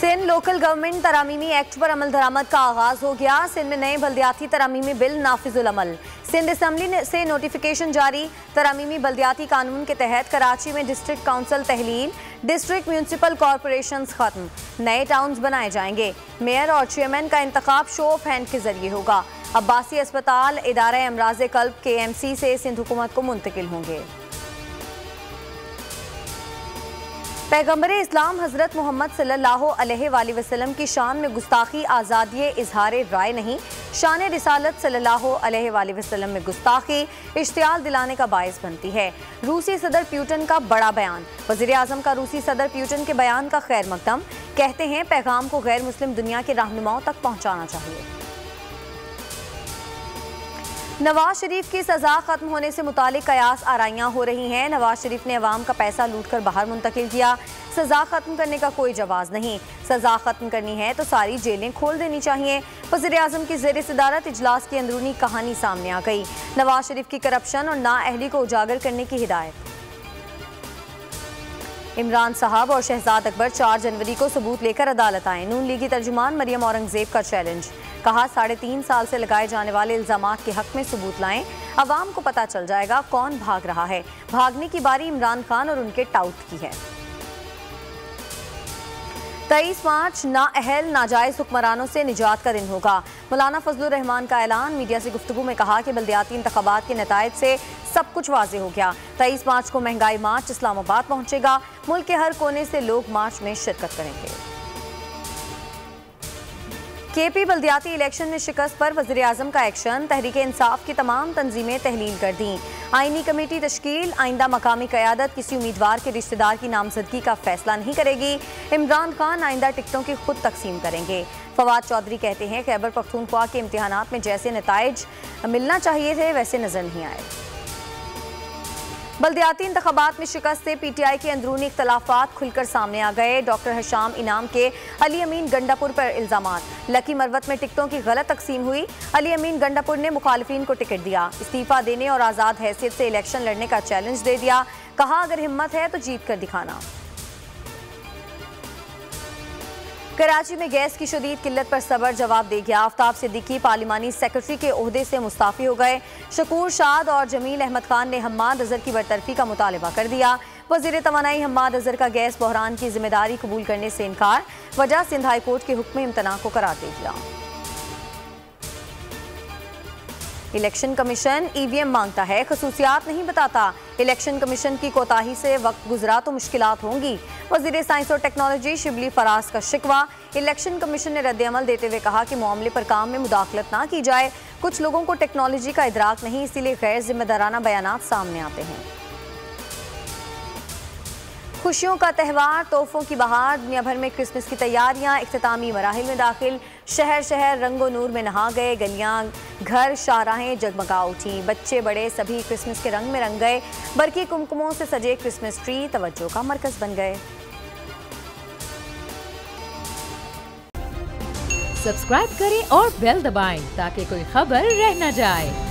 Sindh local government तरामीमी act पर अमल दरामद का आगाज हो गया। सिंध में नए बल्दियाती तरामीमी बिल नाफिजुल अमल। सिंध असम्बली से नोटिफिकेशन जारी। तरामीमी बल्दियाती कानून के तहत कराची में डिस्ट्रिक्ट काउंसिल तहलील, डिस्ट्रिक्ट म्यूनसिपल कॉरपोरेशन खत्म, नए टाउन्स बनाए जाएंगे। मेयर और चेयरमैन का इंतखाब शो ऑफ हैंड के जरिए होगा। अब्बासी अस्पताल इदारा अमराज कल्ब KMC से सिंध हुकूमत को मुंतकिल होंगे। पैगंबर इस्लाम हजरत मोहम्मद सल्लल्लाहु अलैहि वसल्लम की शान में गुस्ताखी आज़ादी इजहार राय नहीं, शान रिसालत सल्लल्लाहु अलैहि वसल्लम में गुस्ताखी इश्तियाल दिलाने का बायस बनती है। रूसी सदर प्यूटन का बड़ा बयान। वज़ीर आज़म का रूसी सदर प्यूटन के बयान का खैर मकदम। कहते हैं पैगाम को गैर मुस्लिम दुनिया के रहनुमाओं तक पहुँचाना चाहिए। नवाज शरीफ की सजा खत्म होने से मुतालिक कयास आराइयां हो रही हैं। नवाज शरीफ ने अवाम का पैसा लूटकर बाहर मुंतकिल किया। सजा खत्म करने का कोई जवाब नहीं। सजा खत्म करनी है तो सारी जेलें खोल देनी चाहिए। वज़ीर आज़म की ज़ेर सदारत इजलास की अंदरूनी कहानी सामने आ गई। नवाज शरीफ की करप्शन और नाअहली को उजागर करने की हिदायत। इमरान साहब और शहजाद अकबर 4 जनवरी को सबूत लेकर अदालत आए। नून लीगी तर्जुमान मरियम औरंगजेब का चैलेंज। कहा 3.5 साल से लगाए जाने वाले इल्जामात के हक में सबूत लाएं, अवाम को पता चल जाएगा कौन भाग रहा है। भागने की बारी इमरान खान और उनके टाउट की है। 23 मार्च नाअहल नाजायज हुक्मरानों से निजात का दिन होगा। मौलाना फजलुर रहमान का ऐलान। मीडिया से गुफ्तगू में कहा कि बल्दियाती इंतखाबात के नताइज से सब कुछ वाज़ेह हो गया। 23 मार्च को महंगाई मार्च इस्लामाबाद पहुंचेगा। मुल्क के हर कोने से लोग मार्च में शिरकत करेंगे। KP बल्दियाती इलेक्शन में शिकस्त पर वज़ीर आज़म का एक्शन। तहरीके इंसाफ की तमाम तंजीमें तहलील कर दी। आईनी कमेटी तश्कील। आइंदा मकामी क़यादत किसी उम्मीदवार के रिश्तेदार की नामजदगी का फैसला नहीं करेगी। इमरान खान आइंदा टिकटों की खुद तकसीम करेंगे। फवाद चौधरी कहते हैं खैबर पख्तूनख्वा के इम्तिहानात में जैसे नताइज मिलना चाहिए थे वैसे नजर नहीं आए। बल्दियाती इंतखाबात में शिकस्त से PTI के अंदरूनी इख्तलाफात खुलकर सामने आ गए। डॉक्टर हशाम इनाम के अली अमीन गंडापुर पर इल्जामात। लकी मरवत में टिकटों की गलत तकसीम हुई। अली अमीन गंडापुर ने मुखालिफिन को टिकट दिया। इस्तीफा देने और आज़ाद हैसियत से इलेक्शन लड़ने का चैलेंज दे दिया। कहा अगर हिम्मत है तो जीत कर दिखाना। कराची में गैस की शदीद किल्लत पर सबर जवाब दे गया। आफ्ताब सिद्दीकी पार्लिमानी सेक्रेटरी के ओहदे से मुस्ताफी हो गए। शकूर शाद और जमील अहमद खान ने हम्माद अजहर की बरतरफी का मुतालबा कर दिया। वज़ीर तवानाई हम्माद अजहर का गैस बहरान की जिम्मेदारी कबूल करने से इनकार। वजह सिंध हाई कोर्ट के हुक्म इम्तना को करार दे दिया। इलेक्शन कमीशन EVM मांगता है, खसूसियात नहीं बताता। इलेक्शन कमीशन की कोताही से वक्त गुजरा तो मुश्किलात होंगी। वज़ीर साइंस और टेक्नोलॉजी शिबली फराज का शिकवा। इलेक्शन कमीशन ने रद्द-ए-अमल देते हुए कहा कि मामले पर काम में मुदाखलत ना की जाए। कुछ लोगों को टेक्नोलॉजी का इदराक नहीं, इसीलिए गैर जिम्मेदाराना बयानात सामने आते हैं। खुशियों का त्यौहार, तोहफों की बहार। दुनिया भर में क्रिसमस की तैयारियां इख्तितामी मराहिल में दाखिल। शहर शहर रंगो नूर में नहा गए। गलियां, घर, शाहराहें जगमगा उठी। बच्चे बड़े सभी क्रिसमस के रंग में रंग गए। बरकी कुमकुमों से सजे क्रिसमस ट्री तवज्जो का मरकज बन गए। सब्सक्राइब करें और बेल दबाएं ताकि कोई खबर रह न जाए।